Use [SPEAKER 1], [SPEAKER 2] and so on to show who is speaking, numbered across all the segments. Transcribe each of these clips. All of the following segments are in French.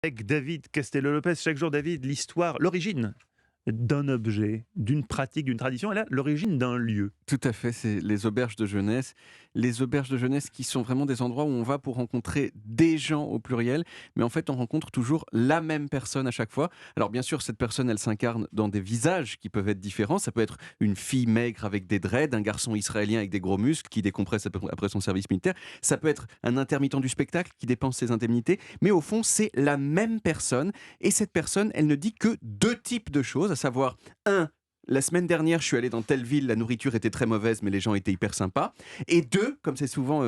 [SPEAKER 1] Avec David Castello-Lopez, chaque jour, David, l'histoire, l'origine d'un objet, d'une pratique, d'une tradition, et là, l'origine d'un lieu.
[SPEAKER 2] Tout à fait, c'est les auberges de jeunesse. Les auberges de jeunesse qui sont vraiment des endroits où on va pour rencontrer des gens au pluriel, mais en fait, on rencontre toujours la même personne à chaque fois. Alors bien sûr, cette personne, elle s'incarne dans des visages qui peuvent être différents. Ça peut être une fille maigre avec des dreads, un garçon israélien avec des gros muscles qui décompresse après son service militaire. Ça peut être un intermittent du spectacle qui dépense ses indemnités, mais au fond, c'est la même personne. Et cette personne, elle ne dit que deux types de choses, à savoir, un, la semaine dernière, je suis allé dans telle ville, la nourriture était très mauvaise, mais les gens étaient hyper sympas. Et deux, comme c'est souvent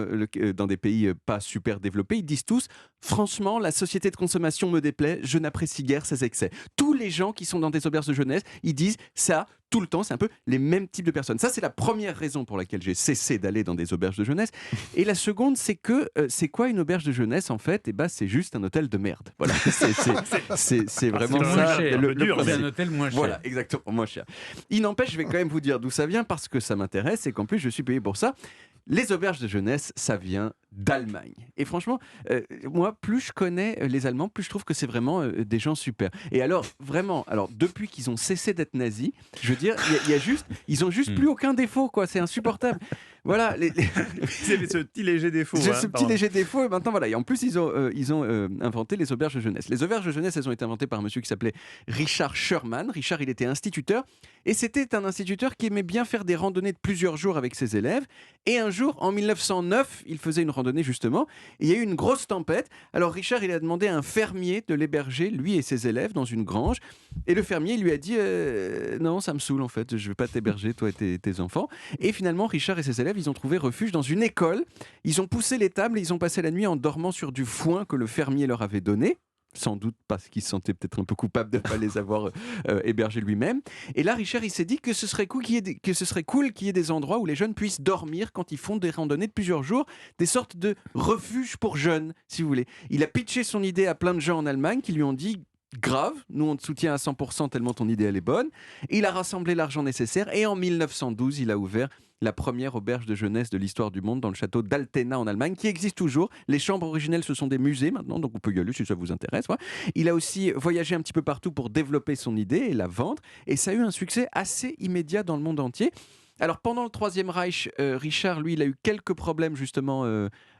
[SPEAKER 2] dans des pays pas super développés, ils disent tous, franchement, la société de consommation me déplaît, je n'apprécie guère ses excès. Tous les gens qui sont dans des auberges de jeunesse, ils disent ça tout le temps, c'est un peu les mêmes types de personnes. Ça, c'est la première raison pour laquelle j'ai cessé d'aller dans des auberges de jeunesse. Et la seconde, c'est que c'est quoi une auberge de jeunesse en fait? Et ben, c'est juste un hôtel de merde. Voilà, c'est vraiment
[SPEAKER 1] C'est
[SPEAKER 3] moins
[SPEAKER 2] ça.
[SPEAKER 3] cher.
[SPEAKER 1] le dur,
[SPEAKER 3] C'est
[SPEAKER 2] principe.
[SPEAKER 3] un hôtel moins cher.
[SPEAKER 2] Voilà, exactement, moins cher. Il n'empêche, je vais quand même vous dire d'où ça vient parce que ça m'intéresse et qu'en plus je suis payé pour ça. Les auberges de jeunesse, ça vient d'Allemagne. Et franchement, moi, plus je connais les Allemands, plus je trouve que c'est vraiment des gens super. Et alors, vraiment, alors depuis qu'ils ont cessé d'être nazis, je veux dire, il y a juste, ils ont juste plus aucun défaut, quoi. C'est insupportable. Voilà,
[SPEAKER 1] C'est ce petit léger défaut.
[SPEAKER 2] j'ai
[SPEAKER 1] hein,
[SPEAKER 2] ce petit
[SPEAKER 1] pardon.
[SPEAKER 2] léger défaut et maintenant voilà. Et en plus ils ont inventé les auberges de jeunesse. Les auberges de jeunesse, elles ont été inventées par un monsieur qui s'appelait Richard Sherman. Richard, il était instituteur et c'était un instituteur qui aimait bien faire des randonnées de plusieurs jours avec ses élèves. Et un jour, en 1909, il faisait une randonnée justement. Et il y a eu une grosse tempête. Alors Richard, il a demandé à un fermier de l'héberger, lui et ses élèves, dans une grange. Et le fermier lui a dit non, ça me saoule en fait. Je vais pas t'héberger toi et tes enfants. Et finalement, Richard et ses élèves, ils ont trouvé refuge dans une école. Ils ont poussé les tables et ils ont passé la nuit en dormant sur du foin que le fermier leur avait donné. Sans doute parce qu'il se sentait peut-être un peu coupable de ne pas les avoir hébergés lui-même. Et là, Richard, il s'est dit que ce serait cool qu'il y ait des endroits où les jeunes puissent dormir quand ils font des randonnées de plusieurs jours, des sortes de refuges pour jeunes, si vous voulez. Il a pitché son idée à plein de gens en Allemagne qui lui ont dit grave, nous on te soutient à 100% tellement ton idée elle est bonne. Il a rassemblé l'argent nécessaire et en 1912, il a ouvert la première auberge de jeunesse de l'histoire du monde dans le château d'Altena en Allemagne, qui existe toujours. Les chambres originelles, ce sont des musées maintenant, donc on peut y aller si ça vous intéresse. Ouais. Il a aussi voyagé un petit peu partout pour développer son idée et la vendre, et ça a eu un succès assez immédiat dans le monde entier. Alors pendant le Troisième Reich, Richard, lui, il a eu quelques problèmes justement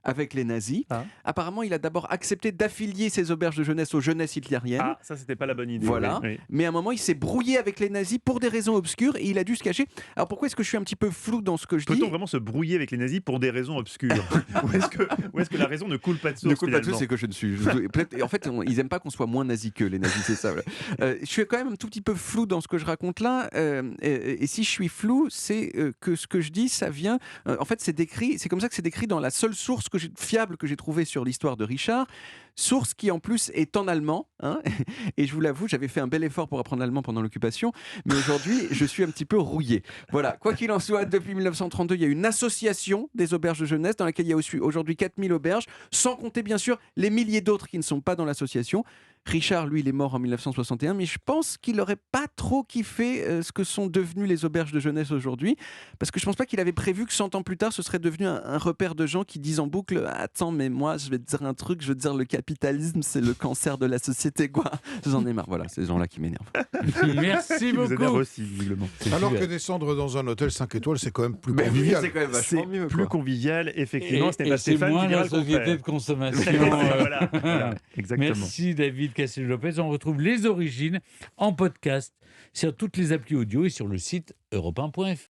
[SPEAKER 2] avec les nazis.
[SPEAKER 1] Ah.
[SPEAKER 2] Apparemment, il a d'abord accepté d'affilier ses auberges de jeunesse aux jeunesses hitlériennes.
[SPEAKER 1] Ah, ça, c'était pas la bonne idée.
[SPEAKER 2] Voilà,
[SPEAKER 1] oui, oui.
[SPEAKER 2] mais à un moment il s'est brouillé avec les nazis pour des raisons obscures et il a dû se cacher. Alors pourquoi est-ce que je suis un petit peu flou dans ce que je dis?
[SPEAKER 1] Peut-on vraiment se brouiller avec les nazis pour des raisons obscures? Ou est-ce que la raison ne coule pas de source
[SPEAKER 2] Ne coule pas de
[SPEAKER 1] finalement
[SPEAKER 2] source, c'est que je ne suis. En fait, ils aiment pas qu'on soit moins nazi que les nazis, c'est ça. Voilà. Je suis quand même un tout petit peu flou dans ce que je raconte là. Et si je suis flou, c'est que ce que je dis, ça vient. En fait, c'est décrit. C'est comme ça que c'est décrit dans la seule source fiable que j'ai trouvée sur l'histoire de Richard. Source qui en plus est en allemand. Hein, et je vous l'avoue, j'avais fait un bel effort pour apprendre l'allemand pendant l'occupation, mais aujourd'hui, je suis un petit peu rouillé. Voilà. Quoi qu'il en soit, depuis 1932, il y a une association des auberges de jeunesse dans laquelle il y a aujourd'hui 4000 auberges, sans compter bien sûr les milliers d'autres qui ne sont pas dans l'association. Richard, lui, il est mort en 1961, mais je pense qu'il n'aurait pas trop kiffé ce que sont devenues les auberges de jeunesse aujourd'hui, parce que je pense pas qu'il avait prévu que 100 ans plus tard, ce serait devenu un repère de gens qui disent en boucle « Attends, mais moi, je vais te dire un truc, je veux te dire le capitalisme, c'est le cancer de la société, quoi. » J'en ai marre, voilà, c'est ces gens-là qui m'énervent.
[SPEAKER 3] Merci
[SPEAKER 1] Qui vous énerve
[SPEAKER 3] beaucoup.
[SPEAKER 1] aussi, visiblement.
[SPEAKER 4] Alors que descendre dans un hôtel 5 étoiles, c'est quand même plus
[SPEAKER 2] Ben oui,
[SPEAKER 4] convivial.
[SPEAKER 2] c'est quand même vachement
[SPEAKER 1] C'est
[SPEAKER 2] mieux.
[SPEAKER 1] plus
[SPEAKER 2] Quoi.
[SPEAKER 1] convivial, effectivement. Ce n'est
[SPEAKER 3] Et
[SPEAKER 1] pas
[SPEAKER 3] c'est
[SPEAKER 1] Stéphane
[SPEAKER 3] moins
[SPEAKER 1] qui dira
[SPEAKER 3] la
[SPEAKER 1] le
[SPEAKER 3] société
[SPEAKER 1] contraire.
[SPEAKER 3] de consommation.
[SPEAKER 1] Voilà, exactement.
[SPEAKER 3] Merci David Castello-Lopez. On retrouve les origines en podcast sur toutes les applis audio et sur le site europe1.fr.